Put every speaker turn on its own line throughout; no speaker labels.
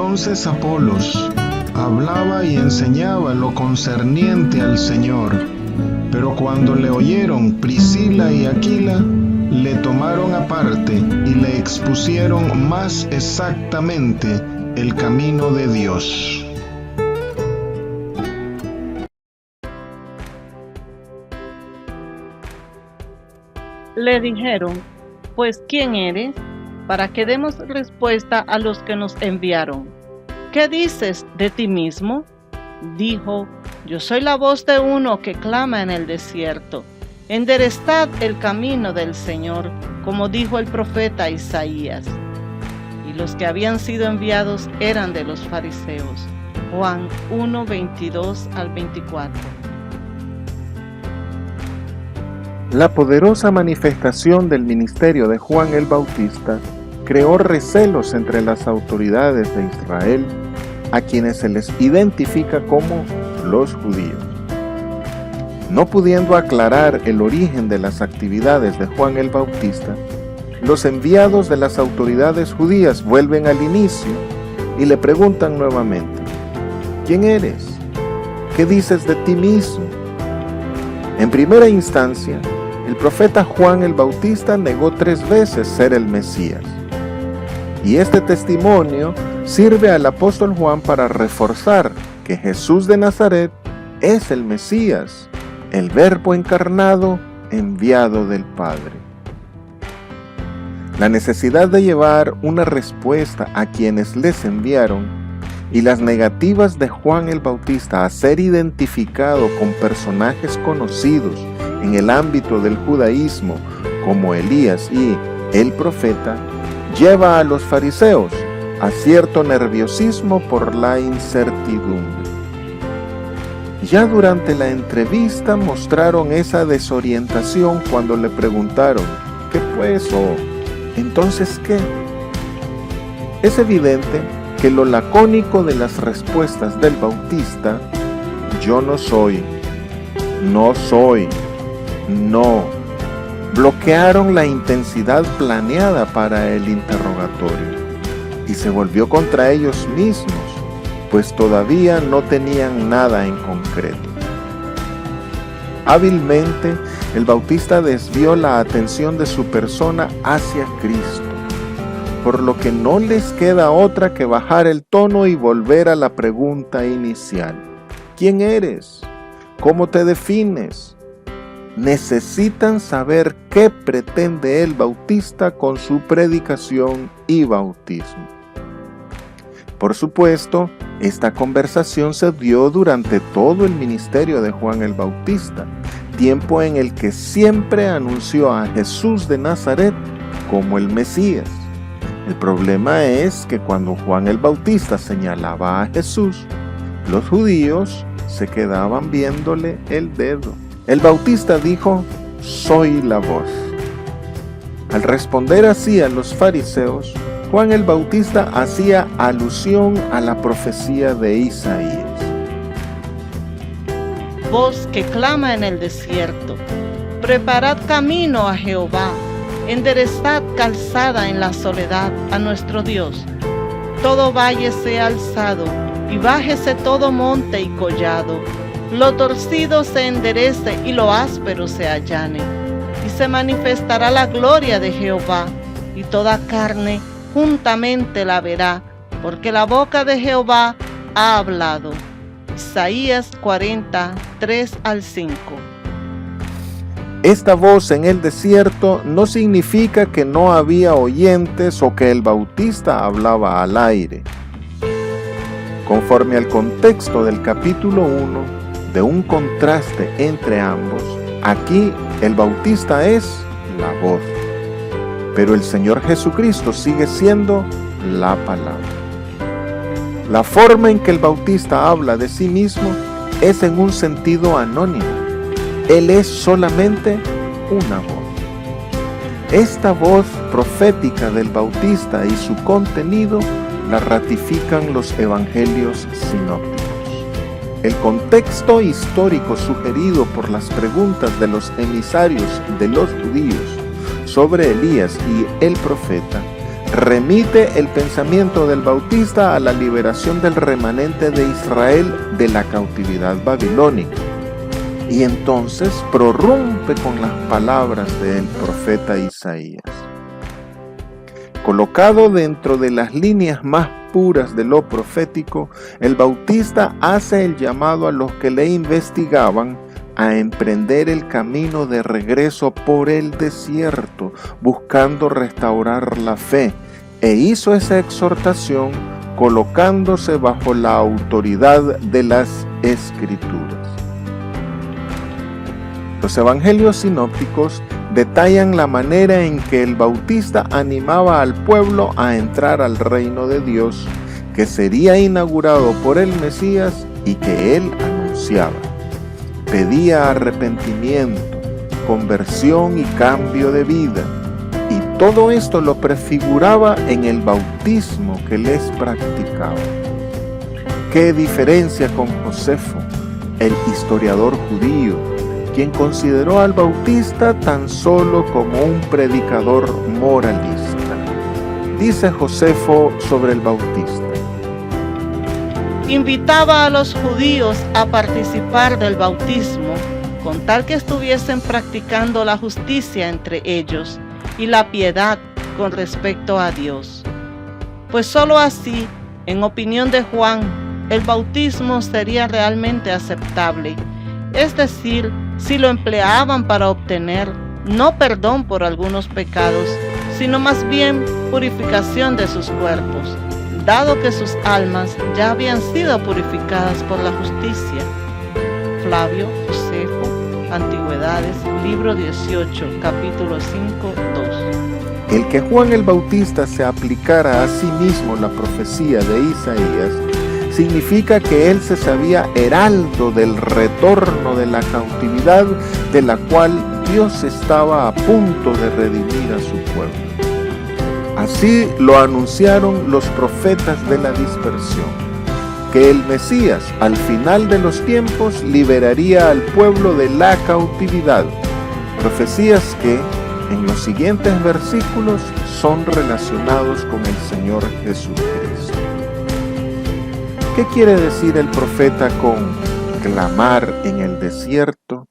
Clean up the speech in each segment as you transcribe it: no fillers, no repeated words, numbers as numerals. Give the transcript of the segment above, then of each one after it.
Entonces Apolos hablaba y enseñaba lo concerniente al Señor, pero cuando le oyeron Priscila y Aquila, le tomaron aparte y le expusieron más exactamente el camino de Dios.
Le dijeron: pues, ¿quién eres? Para que demos respuesta a los que nos enviaron. ¿Qué dices de ti mismo? Dijo: yo soy la voz de uno que clama en el desierto. Enderezad el camino del Señor, como dijo el profeta Isaías. Y los que habían sido enviados eran de los fariseos. Juan 1, 22 al 24.
La poderosa manifestación del ministerio de Juan el Bautista creó recelos entre las autoridades de Israel, a quienes se les identifica como los judíos. No pudiendo aclarar el origen de las actividades de Juan el Bautista, los enviados de las autoridades judías vuelven al inicio y le preguntan nuevamente: ¿quién eres? ¿Qué dices de ti mismo? En primera instancia, el profeta Juan el Bautista negó 3 veces ser el Mesías. Y este testimonio sirve al apóstol Juan para reforzar que Jesús de Nazaret es el Mesías, el Verbo encarnado, enviado del Padre. La necesidad de llevar una respuesta a quienes les enviaron y las negativas de Juan el Bautista a ser identificado con personajes conocidos en el ámbito del judaísmo como Elías y el profeta, lleva a los fariseos a cierto nerviosismo por la incertidumbre. Ya durante la entrevista mostraron esa desorientación cuando le preguntaron: ¿qué pues? O ¿entonces qué? Es evidente que lo lacónico de las respuestas del Bautista, yo no soy, no soy, no, bloquearon la intensidad planeada para el interrogatorio y se volvió contra ellos mismos, pues todavía no tenían nada en concreto. Hábilmente, el Bautista desvió la atención de su persona hacia Cristo, por lo que no les queda otra que bajar el tono y volver a la pregunta inicial: ¿quién eres? ¿Cómo te defines? Necesitan saber qué pretende el Bautista con su predicación y bautismo. Por supuesto, esta conversación se dio durante todo el ministerio de Juan el Bautista, tiempo en el que siempre anunció a Jesús de Nazaret como el Mesías. El problema es que cuando Juan el Bautista señalaba a Jesús, los judíos se quedaban viéndole el dedo. El Bautista dijo: soy la voz. Al responder así a los fariseos, Juan el Bautista hacía alusión a la profecía de Isaías.
Voz que clama en el desierto: preparad camino a Jehová, enderezad calzada en la soledad a nuestro Dios. Todo valle sea alzado, y bájese todo monte y collado. Lo torcido se enderece y lo áspero se allane. Y se manifestará la gloria de Jehová, y toda carne juntamente la verá, porque la boca de Jehová ha hablado. Isaías 40, 3 al 5.
Esta voz en el desierto no significa que no había oyentes o que el Bautista hablaba al aire. Conforme al contexto del capítulo 1, de un contraste entre ambos, aquí el Bautista es la voz, pero el Señor Jesucristo sigue siendo la palabra. La forma en que el Bautista habla de sí mismo es en un sentido anónimo. Él es solamente una voz. Esta voz profética del Bautista y su contenido la ratifican los evangelios sinópticos. El contexto histórico sugerido por las preguntas de los emisarios de los judíos sobre Elías y el profeta remite el pensamiento del Bautista a la liberación del remanente de Israel de la cautividad babilónica. Y entonces prorrumpe con las palabras del profeta Isaías. Colocado dentro de las líneas más puras de lo profético, el Bautista hace el llamado a los que le investigaban a emprender el camino de regreso por el desierto, buscando restaurar la fe, e hizo esa exhortación colocándose bajo la autoridad de las Escrituras. Los evangelios sinópticos detallan la manera en que el Bautista animaba al pueblo a entrar al reino de Dios, que sería inaugurado por el Mesías y que él anunciaba. Pedía arrepentimiento, conversión y cambio de vida, y todo esto lo prefiguraba en el bautismo que les practicaba. ¿Qué diferencia con Josefo, el historiador judío, quien consideró al Bautista tan solo como un predicador moralista? Dice Josefo sobre el Bautista:
invitaba a los judíos a participar del bautismo, con tal que estuviesen practicando la justicia entre ellos y la piedad con respecto a Dios. Pues sólo así, en opinión de Juan, el bautismo sería realmente aceptable, es decir, si lo empleaban para obtener no perdón por algunos pecados, sino más bien purificación de sus cuerpos, dado que sus almas ya habían sido purificadas por la justicia. Flavio Josefo, Antigüedades, libro 18, capítulo 5, 2.
El que Juan el Bautista se aplicara a sí mismo la profecía de Isaías significa que él se sabía heraldo del retorno de la cautividad de la cual Dios estaba a punto de redimir a su pueblo. Así lo anunciaron los profetas de la dispersión, que el Mesías al final de los tiempos liberaría al pueblo de la cautividad, profecías que en los siguientes versículos son relacionados con el Señor Jesucristo. ¿Qué quiere decir el profeta con clamar en el desierto?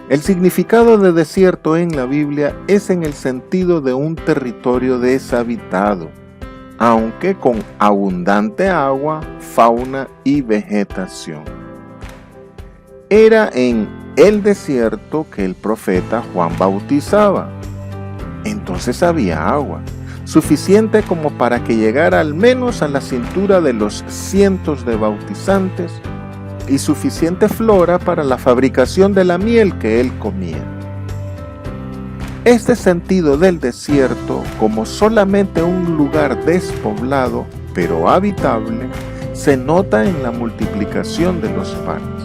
El significado de desierto en la Biblia es en el sentido de un territorio deshabitado, aunque con abundante agua, fauna y vegetación. Era en el desierto que el profeta Juan bautizaba. Entonces había agua, suficiente como para que llegara al menos a la cintura de los cientos de bautizantes, y suficiente flora para la fabricación de la miel que él comía. Este sentido del desierto, como solamente un lugar despoblado, pero habitable, se nota en la multiplicación de los panes.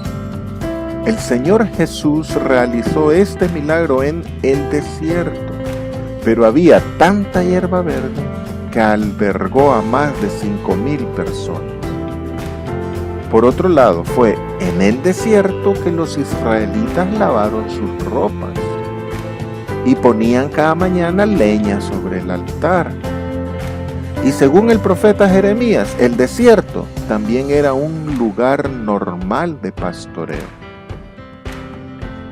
El Señor Jesús realizó este milagro en el desierto, pero había tanta hierba verde que albergó a más de 5,000 personas. Por otro lado, fue en el desierto que los israelitas lavaron sus ropas y ponían cada mañana leña sobre el altar. Y según el profeta Jeremías, el desierto también era un lugar normal de pastoreo.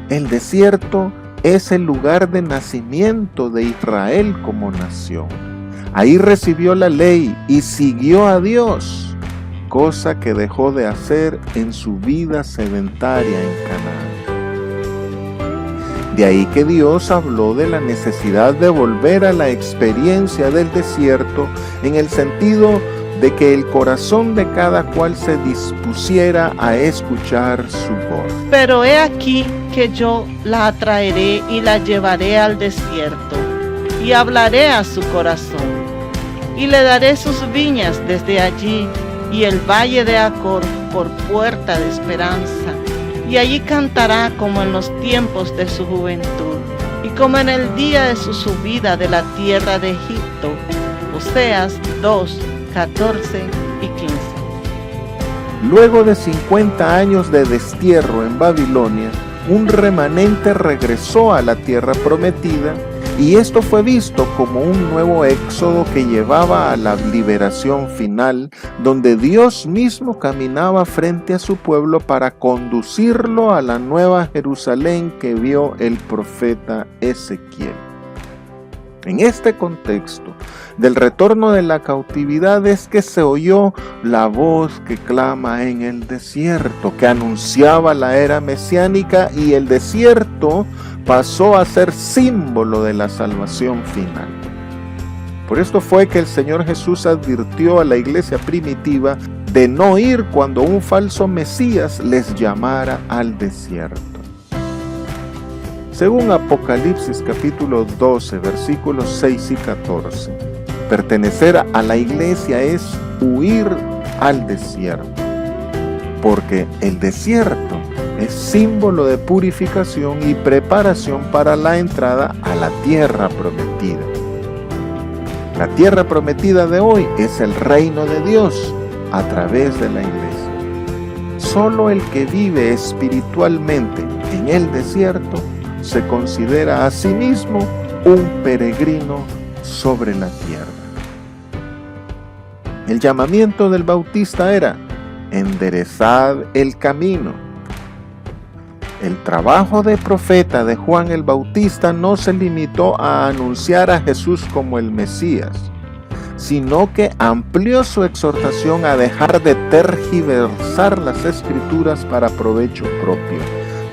El desierto es el lugar de nacimiento de Israel como nación. Ahí recibió la ley y siguió a Dios, cosa que dejó de hacer en su vida sedentaria en Canaán. De ahí que Dios habló de la necesidad de volver a la experiencia del desierto en el sentido de que el corazón de cada cual se dispusiera a escuchar su voz.
Pero he aquí que yo la atraeré y la llevaré al desierto, y hablaré a su corazón, y le daré sus viñas desde allí, y el valle de Acor por puerta de esperanza, y allí cantará como en los tiempos de su juventud, y como en el día de su subida de la tierra de Egipto. Oseas 2, 14 y 15.
Luego de 50 años de destierro en Babilonia, un remanente regresó a la tierra prometida y esto fue visto como un nuevo éxodo que llevaba a la liberación final, donde Dios mismo caminaba frente a su pueblo para conducirlo a la nueva Jerusalén que vio el profeta Ezequiel. En este contexto del retorno de la cautividad es que se oyó la voz que clama en el desierto, que anunciaba la era mesiánica, y el desierto pasó a ser símbolo de la salvación final. Por esto fue que el Señor Jesús advirtió a la iglesia primitiva de no ir cuando un falso Mesías les llamara al desierto. Según Apocalipsis capítulo 12, versículos 6 y 14, pertenecer a la iglesia es huir al desierto, porque el desierto es símbolo de purificación y preparación para la entrada a la tierra prometida. La tierra prometida de hoy es el reino de Dios a través de la iglesia. Solo el que vive espiritualmente en el desierto se considera a sí mismo un peregrino sobre la tierra. El llamamiento del Bautista era: enderezad el camino. El trabajo de profeta de Juan el Bautista no se limitó a anunciar a Jesús como el Mesías, sino que amplió su exhortación a dejar de tergiversar las Escrituras para provecho propio,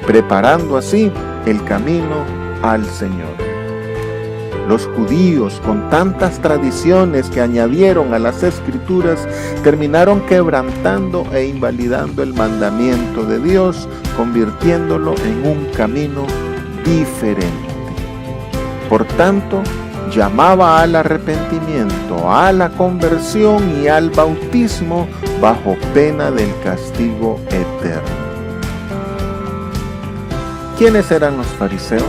preparando así el camino al Señor. Los judíos, con tantas tradiciones que añadieron a las Escrituras, terminaron quebrantando e invalidando el mandamiento de Dios, convirtiéndolo en un camino diferente. Por tanto, llamaba al arrepentimiento, a la conversión y al bautismo bajo pena del castigo eterno. ¿Quiénes eran los fariseos?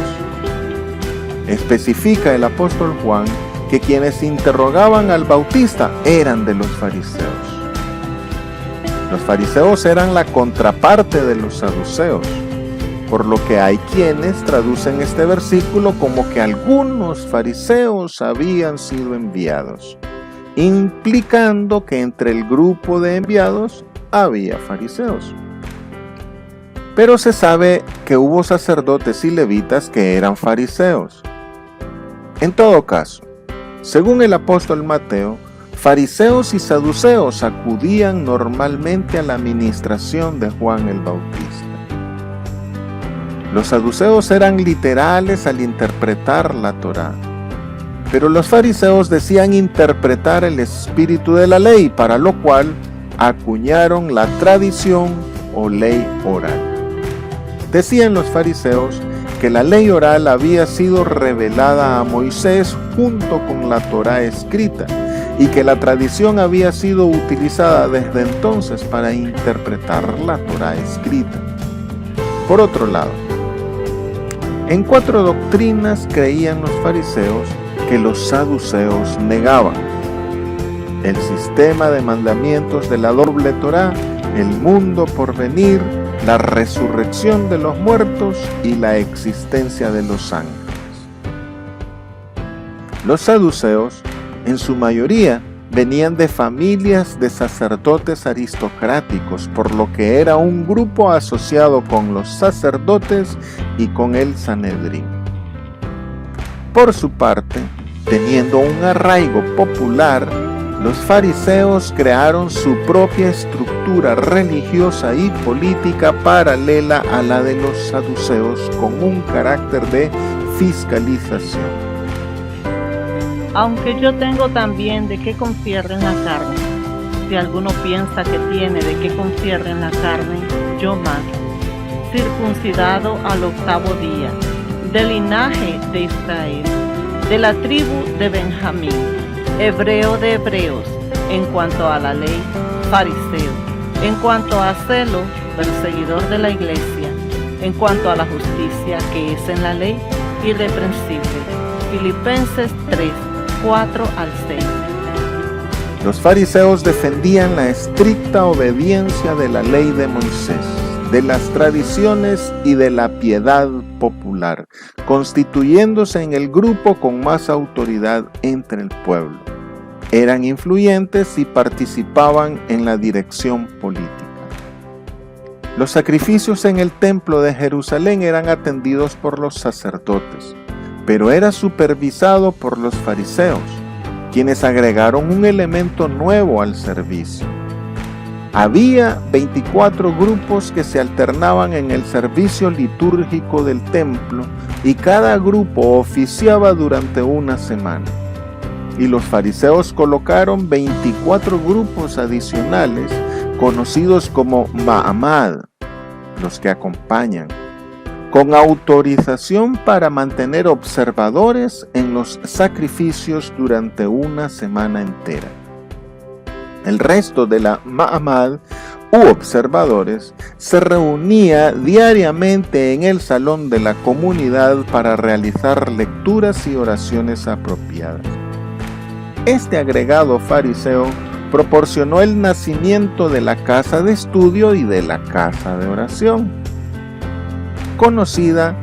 Especifica el apóstol Juan que quienes interrogaban al Bautista eran de los fariseos. Los fariseos eran la contraparte de los saduceos, por lo que hay quienes traducen este versículo como que algunos fariseos habían sido enviados, implicando que entre el grupo de enviados había fariseos. Pero se sabe que hubo sacerdotes y levitas que eran fariseos. En todo caso, según el apóstol Mateo, fariseos y saduceos acudían normalmente a la ministración de Juan el Bautista. Los saduceos eran literales al interpretar la Torá, pero los fariseos decían interpretar el espíritu de la ley, para lo cual acuñaron la tradición o ley oral. Decían los fariseos que la ley oral había sido revelada a Moisés junto con la Torá escrita y que la tradición había sido utilizada desde entonces para interpretar la Torá escrita. Por otro lado, en 4 doctrinas creían los fariseos que los saduceos negaban: el sistema de mandamientos de la doble Torá, el mundo por venir, la resurrección de los muertos y la existencia de los ángeles. Los saduceos, en su mayoría, venían de familias de sacerdotes aristocráticos, por lo que era un grupo asociado con los sacerdotes y con el Sanedrín. Por su parte, teniendo un arraigo popular, los fariseos crearon su propia estructura religiosa y política paralela a la de los saduceos, con un carácter de fiscalización.
Aunque yo tengo también de qué confiar en la carne, si alguno piensa que tiene de qué confiar en la carne, yo más, circuncidado al 8º día, del linaje de Israel, de la tribu de Benjamín, hebreo de hebreos, en cuanto a la ley, fariseo, en cuanto a celo, perseguidor de la iglesia, en cuanto a la justicia que es en la ley, irreprensible. Filipenses 3, 4 al 6.
Los fariseos defendían la estricta obediencia de la ley de Moisés, de las tradiciones y de la piedad popular, constituyéndose en el grupo con más autoridad entre el pueblo. Eran influyentes y participaban en la dirección política. Los sacrificios en el templo de Jerusalén eran atendidos por los sacerdotes, pero era supervisado por los fariseos, quienes agregaron un elemento nuevo al servicio. Había 24 grupos que se alternaban en el servicio litúrgico del templo y cada grupo oficiaba durante una semana. Y los fariseos colocaron 24 grupos adicionales conocidos como Ma'amad, los que acompañan, con autorización para mantener observadores en los sacrificios durante una semana entera. El resto de la Ma'amad u observadores se reunía diariamente en el salón de la comunidad para realizar lecturas y oraciones apropiadas. Este agregado fariseo proporcionó el nacimiento de la casa de estudio y de la casa de oración, conocida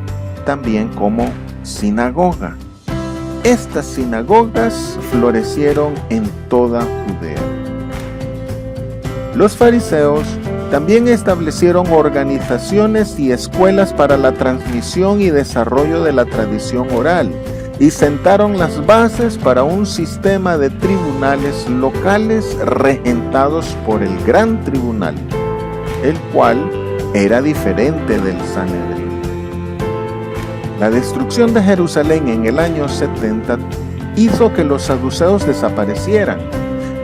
también como sinagoga. Estas sinagogas florecieron en toda Judea. Los fariseos también establecieron organizaciones y escuelas para la transmisión y desarrollo de la tradición oral y sentaron las bases para un sistema de tribunales locales regentados por el Gran Tribunal, el cual era diferente del Sanedrín. La destrucción de Jerusalén en el año 70 hizo que los saduceos desaparecieran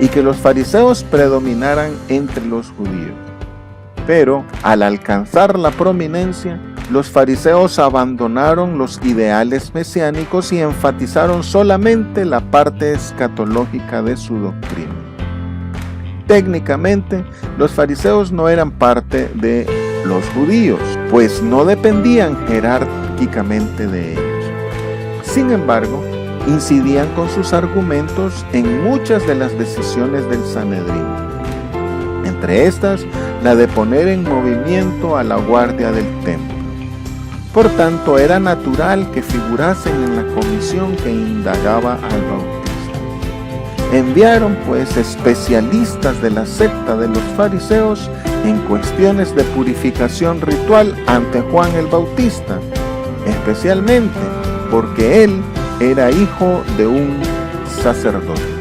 y que los fariseos predominaran entre los judíos. Pero al alcanzar la prominencia, los fariseos abandonaron los ideales mesiánicos y enfatizaron solamente la parte escatológica de su doctrina. Técnicamente, los fariseos no eran parte de los judíos, pues no dependían jerárquicamente de ellos. Sin embargo, incidían con sus argumentos en muchas de las decisiones del Sanedrín. Entre estas, la de poner en movimiento a la guardia del templo. Por tanto, era natural que figurasen en la comisión que indagaba al Bautista. Enviaron pues especialistas de la secta de los fariseos en cuestiones de purificación ritual ante Juan el Bautista, especialmente porque él era hijo de un sacerdote.